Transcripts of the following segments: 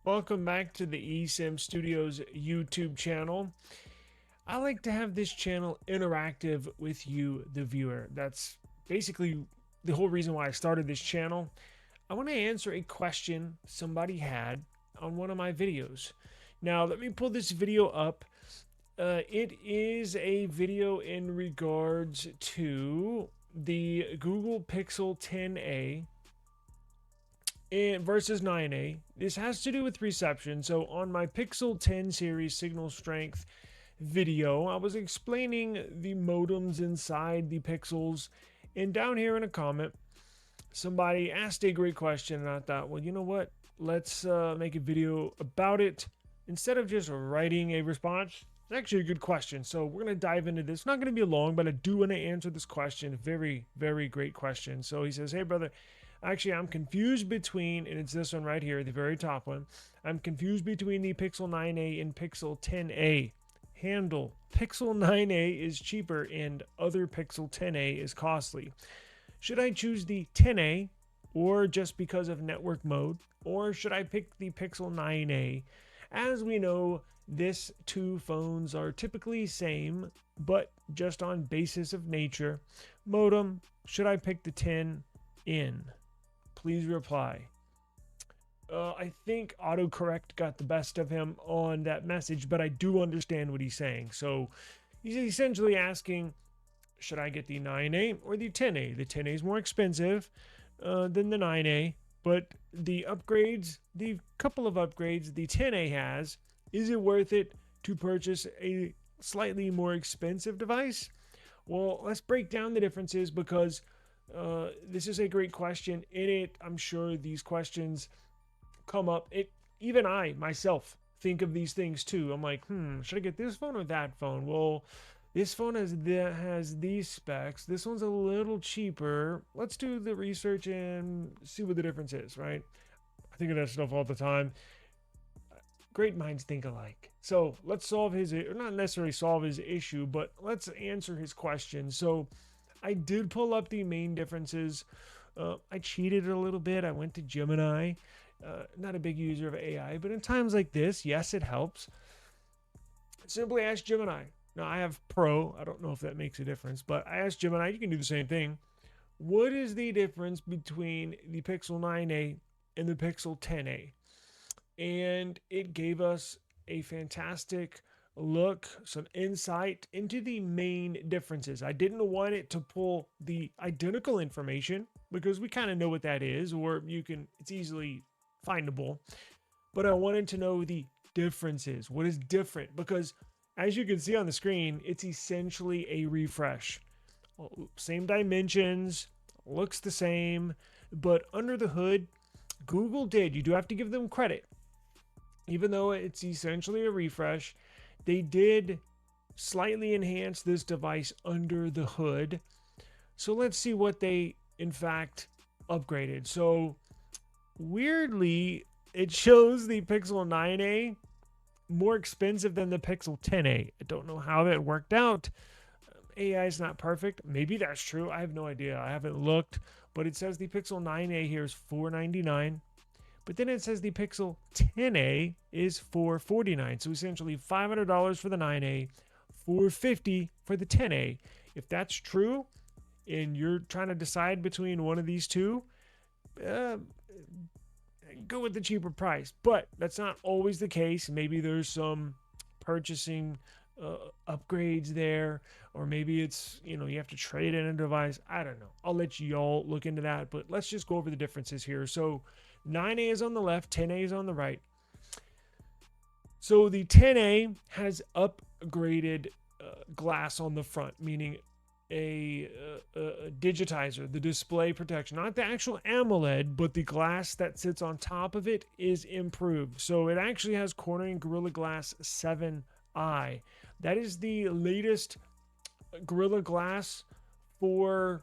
Welcome back to the eSIM Studios YouTube channel. I like to have this channel interactive with you, the viewer. That's basically the whole reason why I started this channel. I want to answer a question somebody had on one of my videos. Now, let me pull this video up. It is a video in regards to the Google Pixel 10a and versus 9A. This has to do with reception. So on my Pixel 10 series signal strength video, I was explaining the modems inside the Pixels, and down here in a comment, somebody asked a great question, and I thought, well, you know what? Let's make a video about it instead of just writing a response. It's actually a good question, so we're going to dive into this. It's not going to be long, but I do want to answer this question. Very, very great question. So he says, hey, brother, actually, I'm confused between, and it's this one right here, the very top one. I'm confused between the Pixel 9a and Pixel 10a. Handle. Pixel 9a is cheaper and other Pixel 10a is costly. Should I choose the 10a or just because of network mode? Or should I pick the Pixel 9a? As we know, these two phones are typically same, but just on basis of nature. Modem, should I pick the 10 in? Please reply. I think autocorrect got the best of him on that message, but I do understand what he's saying. So he's essentially asking, should I get the 9A or the 10A? The 10A is more expensive than the 9A, but the upgrades, the couple of upgrades the 10A has, is it worth it to purchase a slightly more expensive device? Well, let's break down the differences because this is a great question. In it, I'm sure these questions come up. Even I myself think of these things too. I'm like, should I get this phone or that phone? Well, this phone has these specs. This one's a little cheaper. Let's do the research and see what the difference is, right? I think of that stuff all the time. Great minds think alike. So let's solve his, or not necessarily solve his issue, but let's answer his question. So I did pull up the main differences. I cheated a little bit. I went to Gemini. Not a big user of AI, but in times like this, yes, it helps. Simply ask Gemini. Now, I have Pro. I don't know if that makes a difference, but I asked Gemini. You can do the same thing. What is the difference between the Pixel 9a and the Pixel 10a? And it gave us a fantastic look, some insight into the main differences. I didn't want it to pull the identical information because we kind of know what that is, or it's easily findable. But I wanted to know the differences. What is different? Because as you can see on the screen, it's essentially a refresh. Same dimensions, looks the same, but under the hood, Google did. You do have to give them credit. Even though it's essentially a refresh, they did slightly enhance this device under the hood. So let's see what they, in fact, upgraded. So weirdly, it shows the Pixel 9a more expensive than the Pixel 10a. I don't know how that worked out. AI is not perfect. Maybe that's true. I have no idea. I haven't looked, but it says the Pixel 9a here is $499. But then it says the Pixel 10a is $449. So essentially $500 for the 9a, $450 for the 10a. If that's true, and you're trying to decide between one of these two, go with the cheaper price. But that's not always the case. Maybe there's some purchasing upgrades there, or maybe it's, you have to trade in a device. I don't know. I'll let y'all look into that, but let's just go over the differences here. So 9A is on the left, 10A is on the right. So the 10A has upgraded glass on the front, meaning a digitizer, the display protection, not the actual AMOLED, but the glass that sits on top of it is improved. So it actually has Corning Gorilla Glass 7i. That is the latest Gorilla Glass for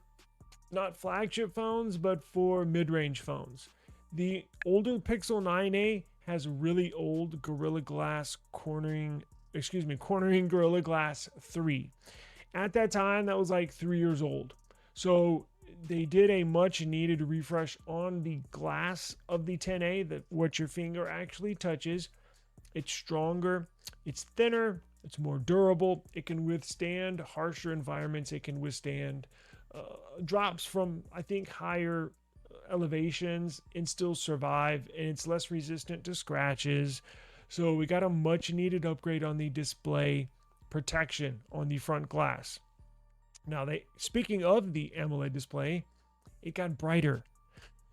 not flagship phones, but for mid-range phones. The older Pixel 9a has really old Gorilla Glass Corning Gorilla Glass 3. At that time, that was like 3 years old. So they did a much needed refresh on the glass of the 10A, that what your finger actually touches. It's stronger, it's thinner, it's more durable, it can withstand harsher environments, it can withstand drops from, I think, higher elevations and still survive, and it's less resistant to scratches. So we got a much needed upgrade on the display protection on the front glass. Now, speaking of the AMOLED display, it got brighter,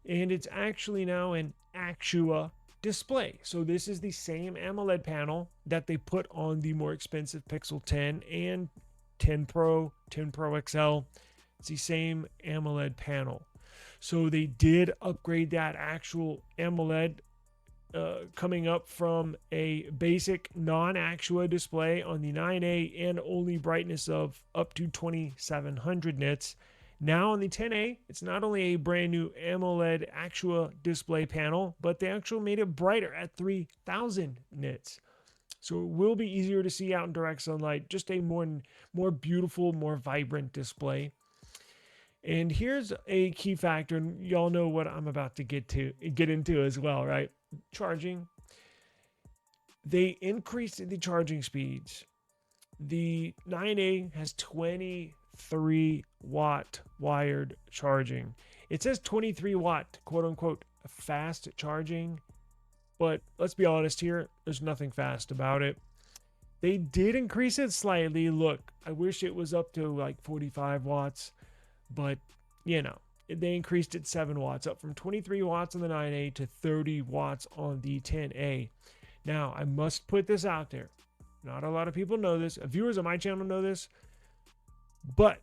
and it's actually now an Actua display. So this is the same AMOLED panel that they put on the more expensive Pixel 10 and 10 Pro, 10 Pro XL. It's the same AMOLED panel. So they did upgrade that actual AMOLED, coming up from a basic non-Actua display on the 9A and only brightness of up to 2700 nits. Now on the 10A, it's not only a brand new AMOLED Actua display panel, but they actually made it brighter at 3000 nits. So it will be easier to see out in direct sunlight, just a more beautiful, more vibrant display. And here's a key factor, and y'all know what I'm about to get into as well, right? Charging. They increased the charging speeds. The 9A has 23 watt wired charging. It says 23 watt, quote unquote, fast charging, but let's be honest here, there's nothing fast about it. They did increase it slightly. Look, I wish it was up to like 45 watts, but they increased it 7 watts, up from 23 watts on the 9A to 30 watts on the 10A. Now, I must put this out there. Not a lot of people know this. Viewers on my channel know this. But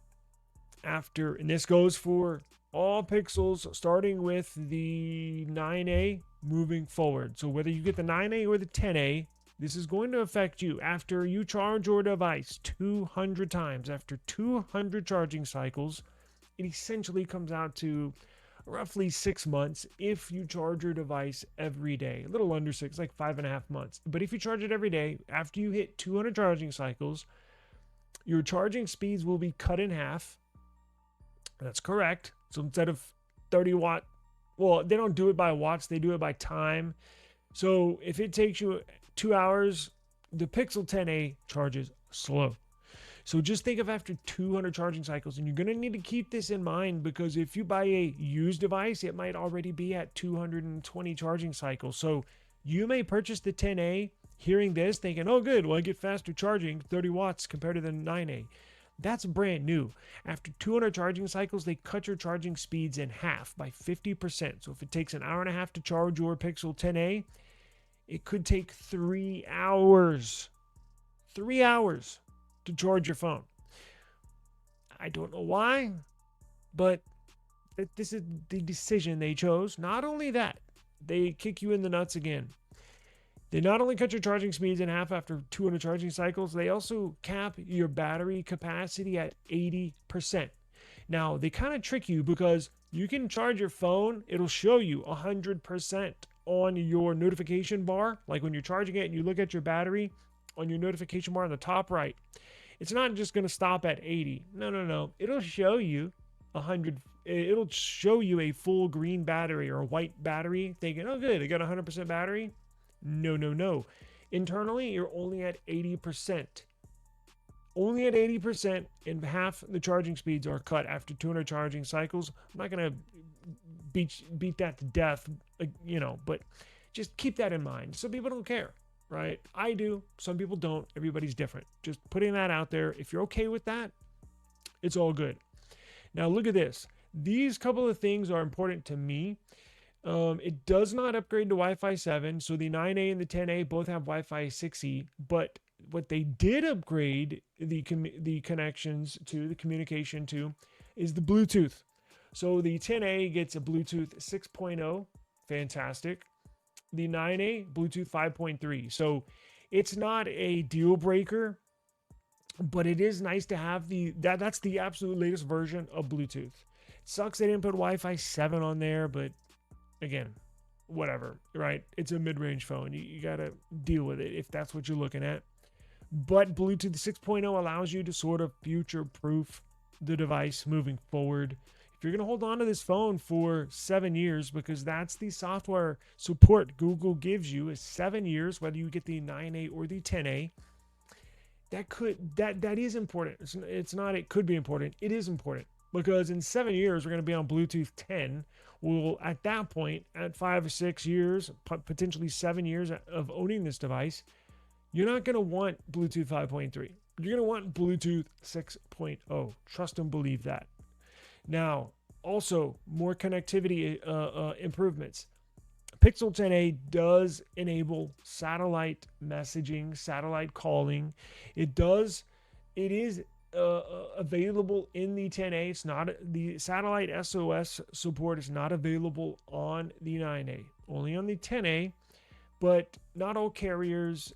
and this goes for all pixels, starting with the 9A moving forward. So whether you get the 9A or the 10A, this is going to affect you. After you charge your device 200 times, after 200 charging cycles, it essentially comes out to roughly 6 months if you charge your device every day. A little under 6, like 5.5 months. But if you charge it every day, after you hit 200 charging cycles, your charging speeds will be cut in half. That's correct. So instead of 30 watt, well, they don't do it by watts, they do it by time. So if it takes you 2 hours, the Pixel 10a charges slow. So just think of after 200 charging cycles, and you're going to need to keep this in mind, because if you buy a used device, it might already be at 220 charging cycles. So you may purchase the 10A hearing this, thinking, oh good, well I get faster charging, 30 watts compared to the 9A. That's brand new. After 200 charging cycles, they cut your charging speeds in half by 50%. So if it takes an hour and a half to charge your Pixel 10A, it could take 3 hours. 3 hours to charge your phone. I don't know why, but this is the decision they chose. Not only that, they kick you in the nuts again. They not only cut your charging speeds in half after 200 charging cycles, they also cap your battery capacity at 80%. Now, they kind of trick you, because you can charge your phone, it'll show you 100% on your notification bar. Like when you're charging it and you look at your battery on your notification bar on the top right, it's not just going to stop at 80. No. It'll show you 100. It'll show you a full green battery or a white battery, thinking, oh good, I got 100% battery. No. Internally, you're only at 80%. Only at 80%, and half the charging speeds are cut after 200 charging cycles. I'm not going to beat that to death, but just keep that in mind. Some people don't care, right? I do. Some people don't. Everybody's different. Just putting that out there. If you're okay with that, it's all good. Now, look at this. These couple of things are important to me. It does not upgrade to Wi-Fi 7, so the 9A and the 10A both have Wi-Fi 6E, but what they did upgrade the connections to, the communication to, is the Bluetooth. So the 10A gets a Bluetooth 6.0, fantastic. The 9A, Bluetooth 5.3. So it's not a deal breaker, but it is nice to have that's the absolute latest version of Bluetooth. It sucks they didn't put Wi-Fi 7 on there, but again, whatever, right? It's a mid-range phone. You got to deal with it if that's what you're looking at. But Bluetooth 6.0 allows you to sort of future-proof the device moving forward. if you're going to hold on to this phone for 7 years, because that's the software support Google gives you, is 7 years, whether you get the 9A or the 10A. That is important. It's not it could be important. It is important, because in 7 years we're going to be on Bluetooth 10. Well, at that point, at 5 or 6 years, potentially 7 years of owning this device, you're not going to want Bluetooth 5.3. You're going to want Bluetooth 6.0. Trust and believe that. Now, also more connectivity improvements. Pixel 10a does enable satellite messaging, satellite calling. It does. It is available in the 10a. It's not the Satellite SOS support is not available on the 9a, only on the 10a. But not all carriers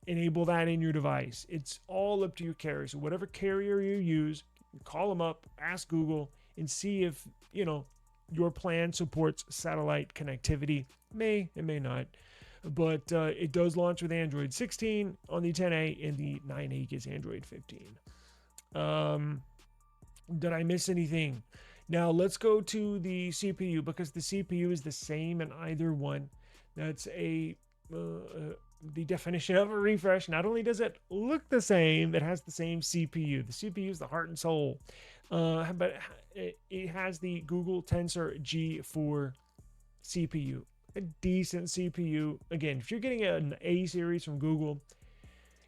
enable that in your device. It's all up to your carrier. So whatever carrier you use, call them up, ask Google, and see if your plan supports satellite connectivity. May and may not, but it does launch with Android 16 on the 10A, and the 9A gets Android 15. Did I miss anything? Now let's go to the CPU, because the CPU is the same in either one. That's the definition of a refresh. Not only does it look the same, it has the same CPU. The CPU is the heart and soul. But it has the Google Tensor G4 CPU. A decent CPU. Again, if you're getting an A series from Google,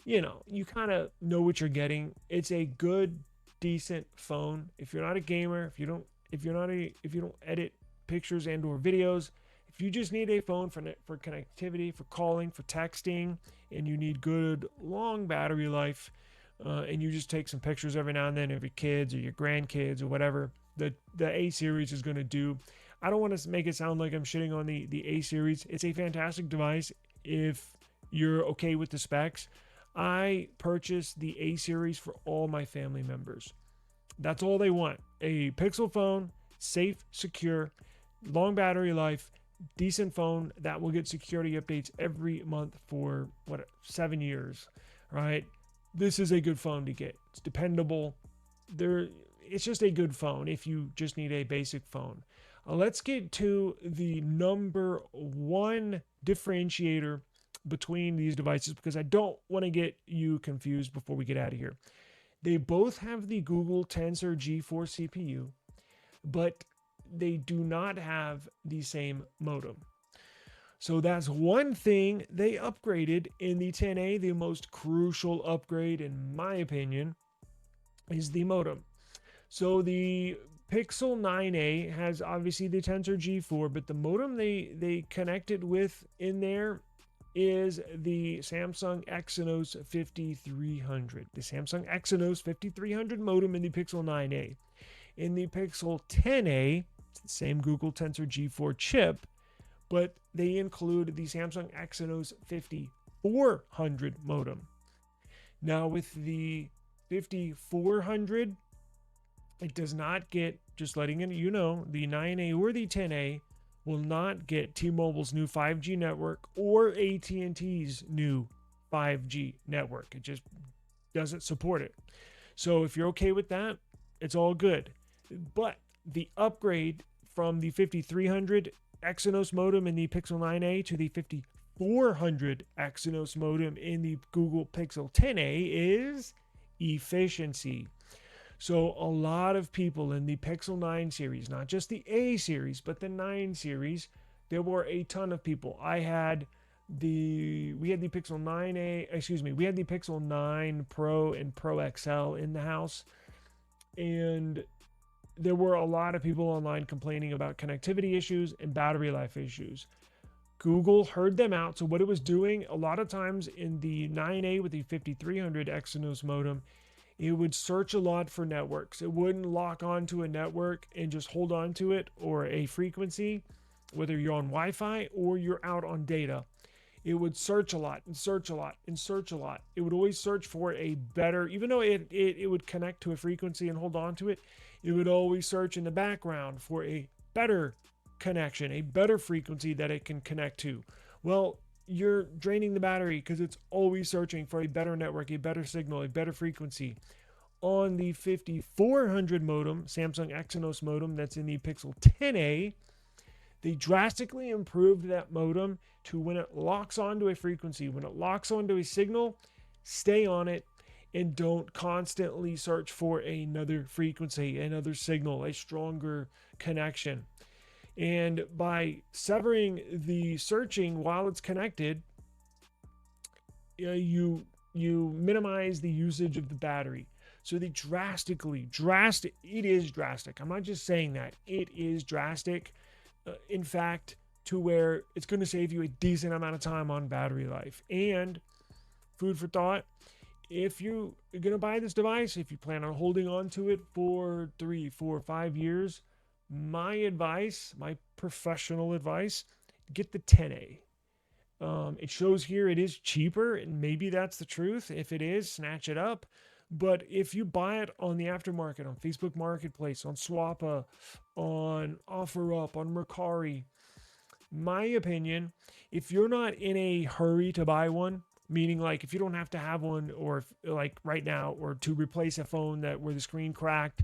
you kind of know what you're getting. It's a good, decent phone. If you're not a gamer, if you don't edit pictures and or videos, if you just need a phone for connectivity, for calling, for texting, and you need good long battery life, and you just take some pictures every now and then of your kids or your grandkids or whatever, the A series is going to do. I don't want to make it sound like I'm shitting on the A series. It's a fantastic device if you're okay with the specs. I purchased the A series for all my family members. That's all they want. A Pixel phone, safe, secure, long battery life, decent phone that will get security updates every month for 7 years, right? This is a good phone to get. It's dependable. It's just a good phone if you just need a basic phone. Let's get to the number one differentiator between these devices, because I don't want to get you confused before we get out of here. They both have the Google Tensor G4 CPU, but they do not have the same modem. So that's one thing they upgraded in the 10A. The most crucial upgrade, in my opinion, is the modem. So the Pixel 9a has obviously the Tensor G4, but the modem they connected with in there is the Samsung Exynos 5300. The Samsung Exynos 5300 modem in the Pixel 9a. In the Pixel 10a, it's the same Google Tensor G4 chip, but they include the Samsung Exynos 5400 modem. Now with the 5400, it does not get, just letting you know, the 9A or the 10A will not get T-Mobile's new 5G network or AT&T's new 5G network. It just doesn't support it. So if you're okay with that, it's all good. But the upgrade from the 5300 Exynos modem in the Pixel 9a to the 5400 Exynos modem in the Google Pixel 10a is efficiency. So a lot of people in the Pixel 9 series, not just the A series, but the 9 series, there were a ton of people. We had the Pixel 9a, we had the Pixel 9 Pro and Pro XL in the house, and there were a lot of people online complaining about connectivity issues and battery life issues. Google heard them out, so what it was doing, a lot of times in the 9A with the 5300 Exynos modem, it would search a lot for networks. It wouldn't lock onto a network and just hold on to it, or a frequency, whether you're on Wi-Fi or you're out on data. It would search a lot and search a lot and search a lot. It would always search for a better, even though it would connect to a frequency and hold on to it, it would always search in the background for a better connection, a better frequency that it can connect to. Well, you're draining the battery because it's always searching for a better network, a better signal, a better frequency. on the 5400 modem, Samsung Exynos modem that's in the Pixel 10a, they drastically improved that modem to when it locks onto a frequency, when it locks onto a signal, stay on it and don't constantly search for another frequency, another signal, a stronger connection. And by severing the searching while it's connected, you minimize the usage of the battery. So they it is drastic. I'm not just saying that, it is drastic. In fact, to where it's going to save you a decent amount of time on battery life. And food for thought, if you're going to buy this device, if you plan on holding on to it for 3, 4, 5 years, my advice, my professional advice, get the 10A. It shows here it is cheaper, and maybe that's the truth. If it is, snatch it up. But if you buy it on the aftermarket, on Facebook Marketplace, on Swappa, on OfferUp, on Mercari, my opinion, if you're not in a hurry to buy one, meaning like if you don't have to have one, or like right now, or to replace a phone where the screen cracked,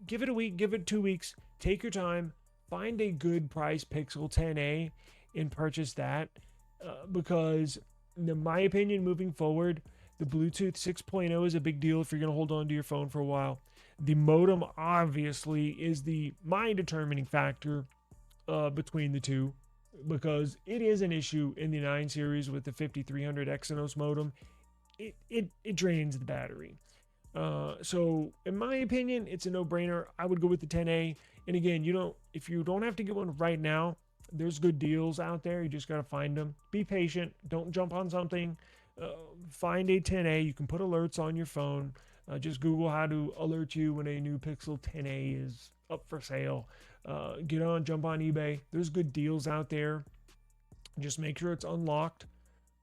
give it a week, give it 2 weeks, take your time, find a good price Pixel 10a and purchase that, because in my opinion, moving forward, the Bluetooth 6.0 is a big deal if you're going to hold on to your phone for a while. The modem obviously is my determining factor between the two, because it is an issue in the 9 series with the 5300 Exynos modem. It drains the battery. So in my opinion, it's a no-brainer. I would go with the 10A. And again, if you don't have to get one right now, there's good deals out there. You just got to find them. Be patient. Don't jump on something. Find a 10A. You can put alerts on your phone. Just Google how to alert you when a new Pixel 10A is up for sale. Jump on eBay. There's good deals out there. Just make sure it's unlocked,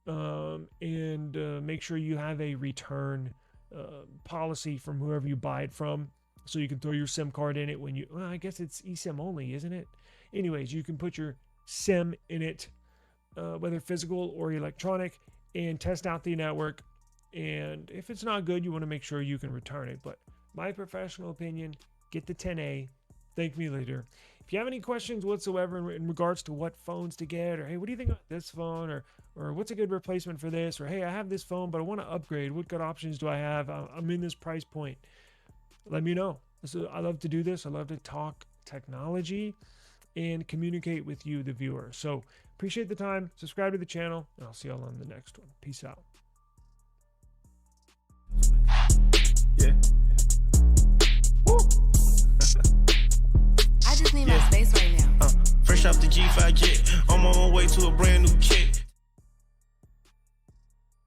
and make sure you have a return policy from whoever you buy it from, so you can throw your SIM card in it when I guess it's eSIM only, isn't it? Anyways, you can put your SIM in it, whether physical or electronic, and test out the network. And if it's not good, you want to make sure you can return it. But my professional opinion, get the 10A. Thank me later. If you have any questions whatsoever in regards to what phones to get, or hey, what do you think about this phone, or what's a good replacement for this, or hey, I have this phone but I want to upgrade, what good options do I have? I'm in this price point. Let me know. I love to do this. I love to talk technology and communicate with you, the viewer. So appreciate the time. Subscribe to the channel, and I'll see y'all on the next one. Peace out. Yeah. Woo. I just need my space right now. Fresh off the G5 jet, I'm on my way to a brand new kit.